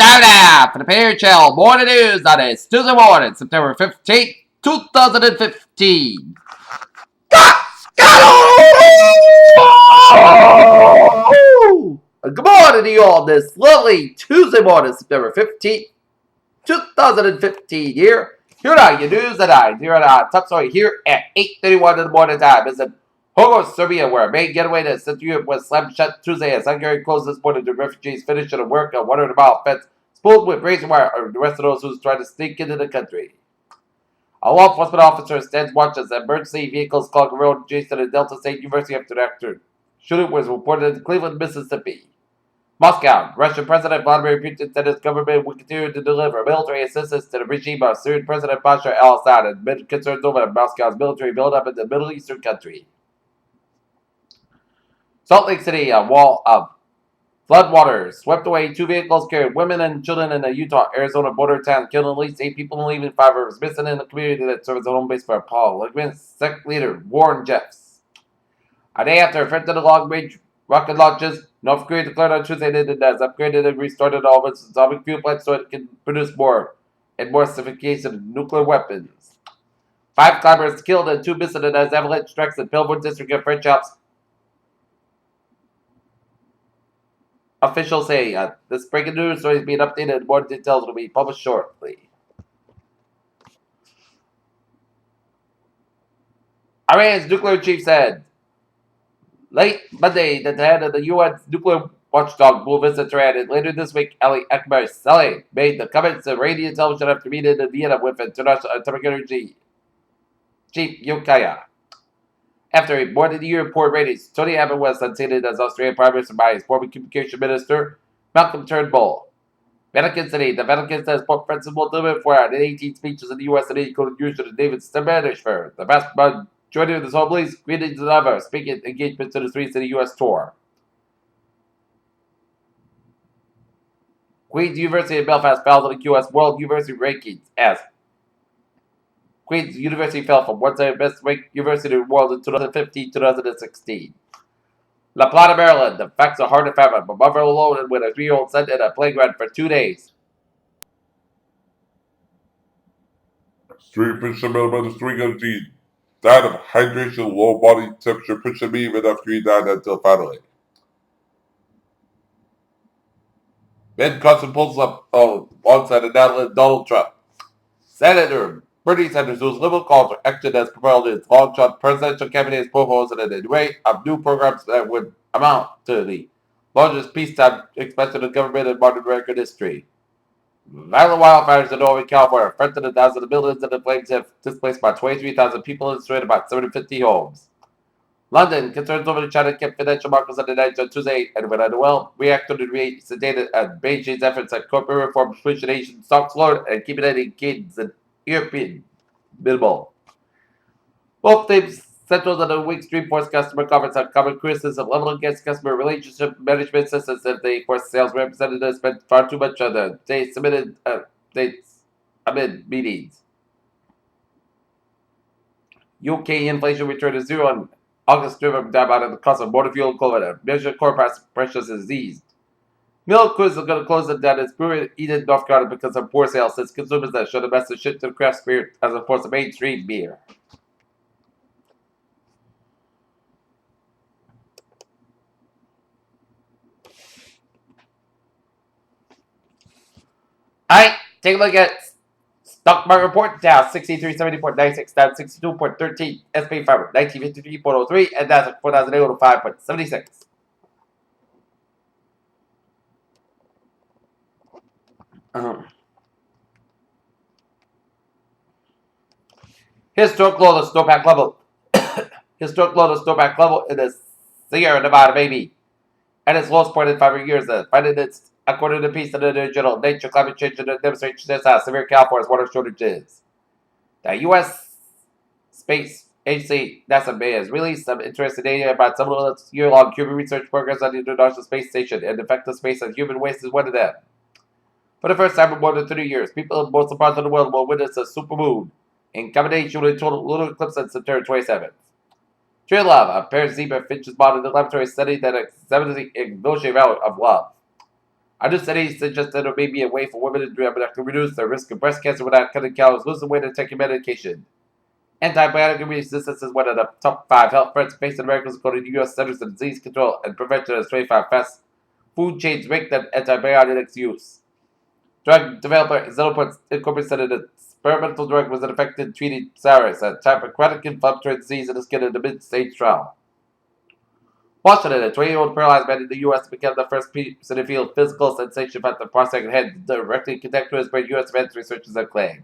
time now for the Pair Channel Morning News on this Tuesday morning, September 15th, 2015. Good morning to you all this lovely Tuesday morning, September 15th, 2015 here. Here are your news and here are top story here at 8:31 in the morning time. Is in Hogo, Serbia, where a main getaway to Central Europe was slammed shut Tuesday as Hungary closed this morning to refugees finishing their work on 100-mile fence spooled with razor wire or the rest of those who tried to sneak into the country. A law enforcement officer stands watch as emergency vehicles clog the road adjacent to the Delta State University after the actor shooting was reported in Cleveland, Mississippi. Moscow. Russian President Vladimir Putin said his government will continue to deliver military assistance to the regime of Syrian President Bashar al-Assad amid concerns over Moscow's military buildup in the Middle Eastern country. Salt Lake City, a wall of floodwaters swept away 2 vehicles carrying women and children in the Utah-Arizona border town, killing at least 8 people and leaving 5 others missing in the community that serves as a home base for Paul Wiggins, sect leader Warren Jeffs. A day after a threatened long-range rocket launches, North Korea declared on Tuesday that it has upgraded and restarted all of its atomic fuel plants so it can produce more and more sophisticated nuclear weapons. 5 climbers killed and 2 missing as avalanche strikes in Pillsbury District of French Alps. Officials say this breaking news story is being updated and more details will be published shortly. Iran's nuclear chief said late Monday that the head of the UN's nuclear watchdog will visit Tehran, and later this week, Ali Akbar Saleh made the comments to Iranian television after meeting in Vienna with International Atomic Energy Chief Yukaya. After more than a year in poor ratings, Tony Abbott was unseated as Australian Prime Minister by his former Communication Minister, Malcolm Turnbull. Vatican City. The Vatican says Pope Francis will deliver 418 speeches in the U.S. and including use of David Spanish for the vast majority of the homilies, greetings and other speaking engagements to the streets of the U.S. tour. Queen's University in Belfast fell to the U.S. World University Rankings as Queen's University fell from one side of best ranked university in the world in 2015-2016. La Plata, Maryland. The facts are hard to fathom. A mother alone and with a 3-year-old son in a playground for 2 days. 3% millimeters, 3 died of hydration, low body temperature, pushed the mean after he died until finally. Ben Carson pulls up alongside of Donald Trump. Senator Bernie Sanders, whose liberal calls for action as propelled his long-shot presidential campaign, is proposing an array of new programs that would amount to the largest peacetime expansion of government in modern American history. Violent wildfires in Northern California threatened thousands of buildings, and the flames have displaced about 23,000 people and destroyed about 750 homes. London, concerns over the China kept financial markets on the night on Tuesday, and when unwell, reacted to sedated and Beijing's efforts at corporate reform, pushing Asian stocks lower and keeping any gains in European minimal. Both teams settled on a week's Dreamforce customer conference on common criticism leveled against customer relationship management systems that they forced sales representatives spent far too much on the day submitted dates amid meetings. UK inflation returned to zero on August, driven down by the cost of motor fuel and clothing. Measured core price pressures is eased. Milk Quiz is going to close it down its brewery in Eden, North Carolina because of poor sales since consumers that show the massive shift to craft spirit as opposed to mainstream beer. Alright, take a look at stock market report. Dow 63.74.96, down 62.13, SP 500 1953.03, and Nasdaq 4,805.76. Historic low to snowpack level. Historic low to snowpack level in the Sierra Nevada, baby. At its lowest point in 5 years, finding its according to the piece of the digital Nature Climate Change and demonstrates how severe California's water shortage is. The U.S. Space Agency NASA has released some interesting data about some of its year-long human research programs on the International Space Station, and effective space and human waste is one of them. For the first time in more than 30 years, people in most parts of the world will witness a supermoon in combination with a total lunar eclipse on September 27th. True Love, a pair of zebra finches bought in the laboratory study that examines the emotional value of love. I just said he suggested it may be a way for women to reduce their risk of breast cancer without cutting calories, losing weight, and taking medication. Antibiotic resistance is one of the top 5 health threats facing Americans, according to U.S. Centers for Disease Control and Prevention as 25 fast food chains rate that antibiotics use. Drug developer Xenoport Incorporated said an experimental drug was effective in treating SARS, a type of chronic inflammatory disease in the skin in the mid-stage trial. Washington, a 20-year-old paralyzed man in the U.S., became the first person to feel physical sensation at the prostate head directly connected to his brain, U.S. advanced researchers have claimed.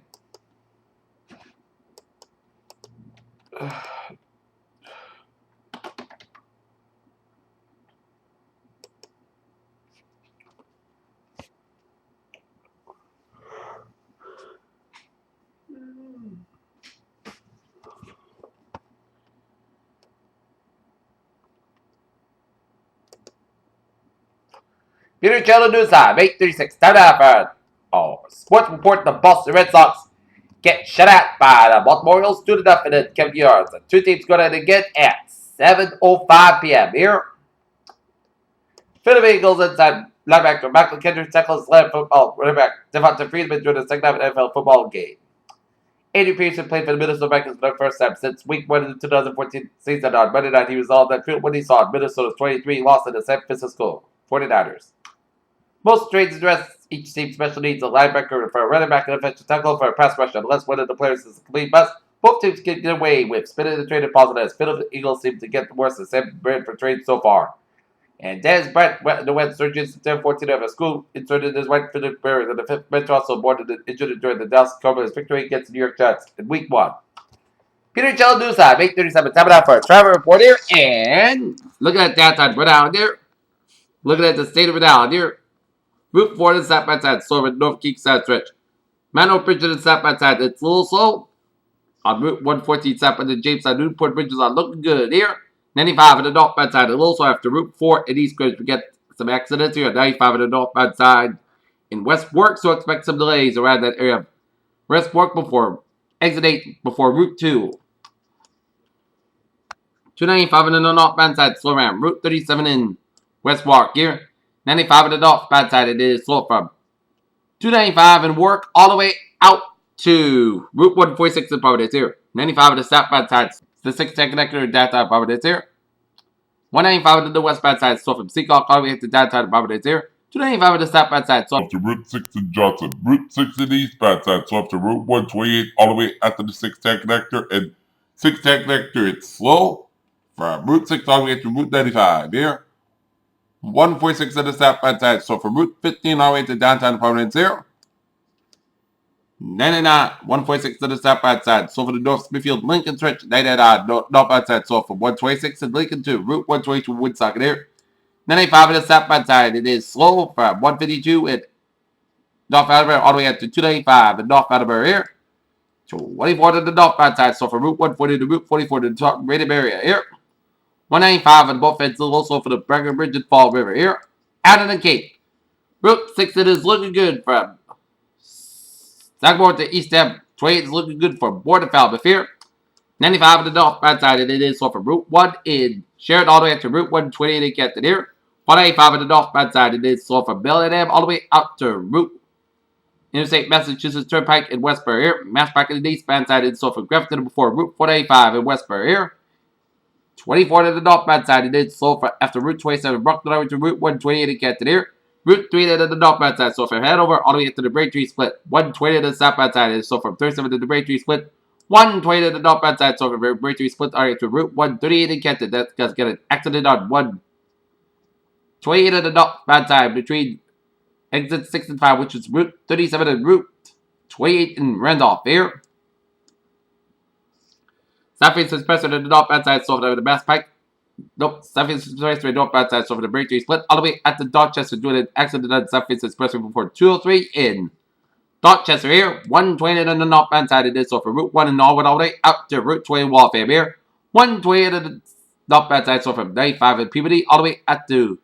Peter Channel News Time, 8:36. Time now for sports report. The Boston Red Sox get shut out by the Baltimore Orioles 2-0 in Kempton Yards. The two teams go down again at 7:05 p.m. here. Philadelphia Eagles inside linebacker Michael Kendrick tackles football running back Devonta Freeman during the second half of the NFL football game. Adrian Peterson played for the Minnesota Vikings for the first time since Week 1 of the 2014 season. On Monday night, he resolved that field when he saw Minnesota's 23 loss to the San Francisco 49ers. Most trades address each team's special needs: a linebacker for a running back and a offensive tackle for a pass rusher. Unless one of the players is a complete bust, both teams can get away with spinning the trade and positive. Philadelphia Eagles seem to get the worst of Sam Bradford trade so far. And Dez Brett underwent surgery in September 14 after school inserted his right finger barrier. The fifth bench also boarded injured during the Dallas Cowboys victory against the New York Jets in Week 1. Peter Cello News Time, 8:37. Time it out for a Trevor report here. And looking at that time, Rhode Island here. Looking at the state of Rhode Island here. Route 4 to the south by side, Silver North Keek side stretch. Mano Bridge to the south by side, it's a little slow. On Route 114 south by the James side, Newport Bridges are looking good here. 95 on the northbound side, a little slow after Route 4 and East Bridge. We get some accidents here. 95 on the northbound side in West Fork, so expect some delays around that area. West Fork before exit 8 before Route 2. 295 on the northbound side, slow around Route 37 in West Fork here. 95 on the northbound side, it is slow from 295 and work all the way out to Route 146 in Providence here. 95 on the southbound side, the 610 connector in downtown Providence here. 195 on the westbound side, so from Seacock all the way to downtown Providence here. 295 on the southbound side, so Up to Route 6 in Johnson. Route 6 in the eastbound side, so up to Route 128 all the way after the 610 connector. And 610 connector, it's slow from Route 6 all the way to Route 95 here. 146 on the southbound side, so from Route 15 all the way to downtown Providence here. 99, 146 to the southbound side, so for the North Smithfield Lincoln stretch. 99 northbound side, so from 126 in Lincoln to Route 122 Woodstock here. 95 on the southbound side, it is slow from 152 in North Attleboro all the way up to 295 in North Attleboro here. 24 to the northbound side, so from Route 140 to Route 44 to the top Rated area here. 195 on both ends, also for the Breckenridge Bridge and Fall River here. Out of the Cape. Route 6, it is looking good from Sagamore to East Ave. 28 is looking good for Border Falmouth here. 95 on the northbound side, and it is so from Route 1 in Sheridan all the way up to Route 128 in Canton here. 185 on the northbound side, and it is so from Bell and M all the way out to Route Interstate Massachusetts Turnpike in Westbury here. Mass Park on the eastbound side, and so from Grafton before Route 485 in Westbury here. 24 to the northbound side, and it is so from after Route 27 Brooklyn over to Route 128 in Canton here. Route 3 to the northbound side, so from Hanover all the way to the Braintree Split. 120 to the southbound side, and so from 37 to the Braintree Split. 120 to the northbound side, so from Braintree Split all the way to Route 138 in Canton. That's going to get an accident on 128 to the northbound side between exit 6 and 5, which is Route 37 and Route 28 in Randolph here. Southeast Expressway to the northbound side, so from the Mass Pike. Nope, Southeast Expressway northbound side, so from the Braintree Split all the way at the Dorchester doing an accident on Southeast Expressway before 203 in Dorchester here. 120 on the northbound side, it is so from Route 1 in Norwood all the way out to Route 20 Waltham here. 120 on the northbound side, so from 95 in Peabody all the way out to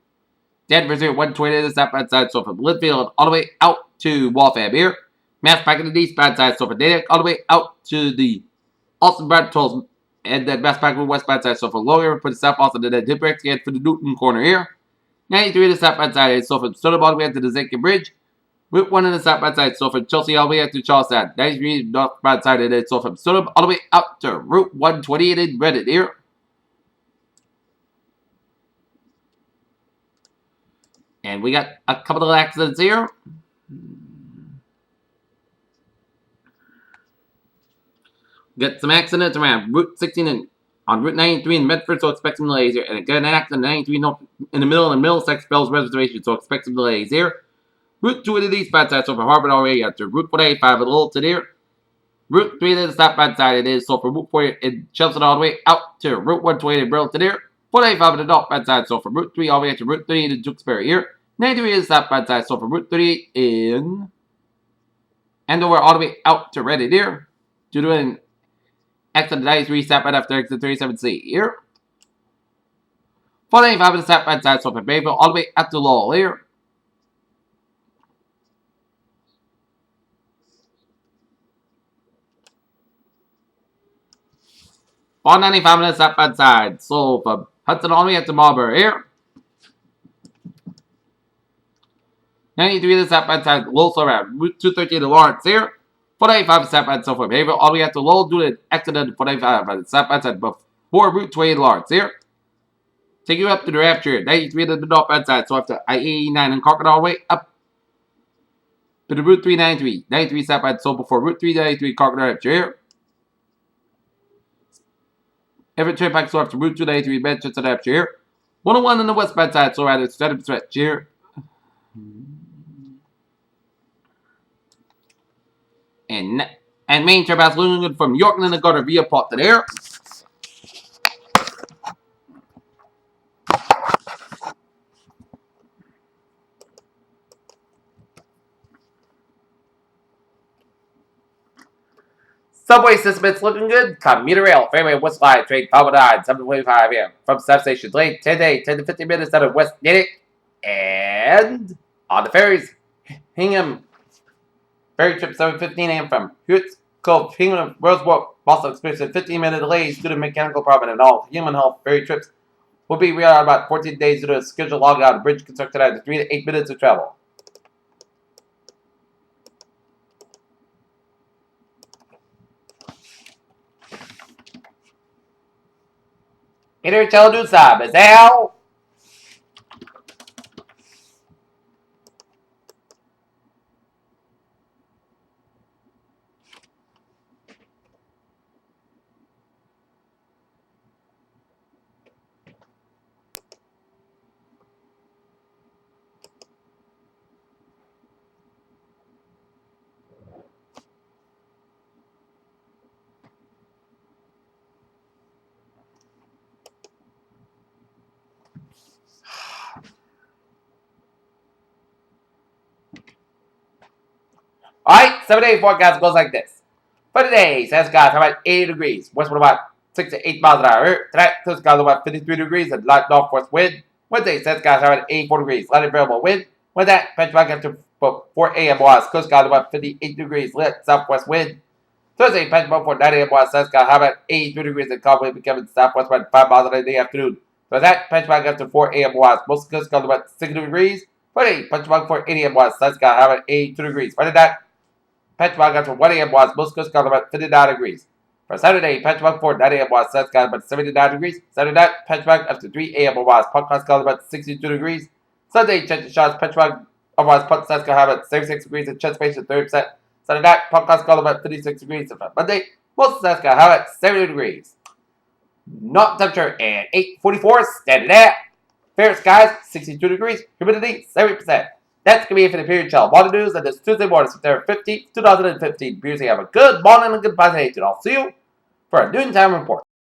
Denver's here. 120 on the southbound side, so from Linfield all the way out to Waltham here. Mass Pike on the eastbound side, so from Natick all the way out to the Austin Brad Tolls, and then Mass Pike on the westbound side, so from Lower for the South Austin, and then Dipper again for the Newton corner here. 93 to the southbound side is so from Stone all the way up to the Zinkin Bridge. Route 1 on the southbound side, so from Chelsea all the way up to Charlestown. 93 northbound side, it is so from Stone all the way up to Route 128 in Reddit here. And we got a couple of accidents here. Got some accidents around Route 16 and on Route 93 in Medford, so expect some delays here. And got an accident 93 north in the middle of Middlesex Fells Reservation, so expect some delays here. Route 2 to the eastbound side, so from Harvard already up to Route 485 at Littleton here. Route 3 to the southbound side, it is so from Route 4 in Chelsea all the way out to Route 128 in Burlington here. 485 to the northbound side, so from Route 3 all the way to Route 3 in Tewksbury here. 93 to the southbound side, so from Route 38 in Andover all the way out to Reddit here. Due to an accident 93 southbound after exit 37C here. 495 to the southbound side, so from Bayville all the way up to Lowell here. On 95 on the southbound side, so from Hudson all the way up to Marlboro here. 93 to the southbound side, Lowell around Route 213 to Lawrence here. 495 southbound, so from Haverhill all the way up to Lowell due to an accident 495 on the southbound side before Route 28 Lawrence here. Take you up to the Rapture, 93 to the northbound side, so after I-89 and Concord all the way up to the Route 393. 93 southbound, so before Route 393 Concord Rapture here. Everett Turnpike, so after Route 293 Manchester Rapture here. 101 on the westbound side, so rather Stratham Stretch here. And main turnpike looking from Yorkton and the Gutter via Portland here. Subway system, it's looking good. Commuter rail, Fairway West Line, train 509, 725 here. From substation, late 10 days, 10 to 15 minutes out of West Natick. And on the ferries, Hingham ferry trip 7:15 a.m. from Hewitt's Cove, Hingham, Roseboro, also experiencing 15-minute delays due to mechanical problem, and all human health ferry trips will be rerouted about 14 days due to a scheduled logout. The bridge constructed after 3 to 8 minutes of travel. Interteldusa, Bazal. Alright, 7-day forecast goes like this. For today, says guys, how about 80 degrees? West wind about 6 to 8 miles an hour. Tonight, says guys, about 53 degrees and light northwest wind. Wednesday, says guys, how about 84 degrees? Light and variable wind. With that, benchmark after 4 a.m. was. Coast guys, about 58 degrees. Lit southwest wind. Thursday, benchmark for 9 a.m. was. Says guys, how about 83 degrees and calm wind becoming southwest wind 5 miles in the afternoon. So that benchmark after 4 a.m. was. Most coast guys, about 60 degrees. Friday, benchmark for 8 a.m. was. Says guys, how about 82 degrees. Friday, that benchmark after 1 a.m. was most coast got about 59 degrees. For Saturday, benchmark for 9 a.m. was suns got about 79 degrees. Saturday night, benchmark after 3 a.m. was podcast got about 62 degrees. Sunday, change of shots, benchmark was podcast got about 76 degrees and chest space at 30%. Saturday night, podcast got about 56 degrees. And for Monday, most suns got about 70 degrees. North temperature and 8:44, standing at fair skies, 62 degrees, humidity 70%. That's going to be it for the period chill. Water news on this Tuesday morning, September 15th, 2015. Have a good morning and good positive. I'll see you for a noontime report.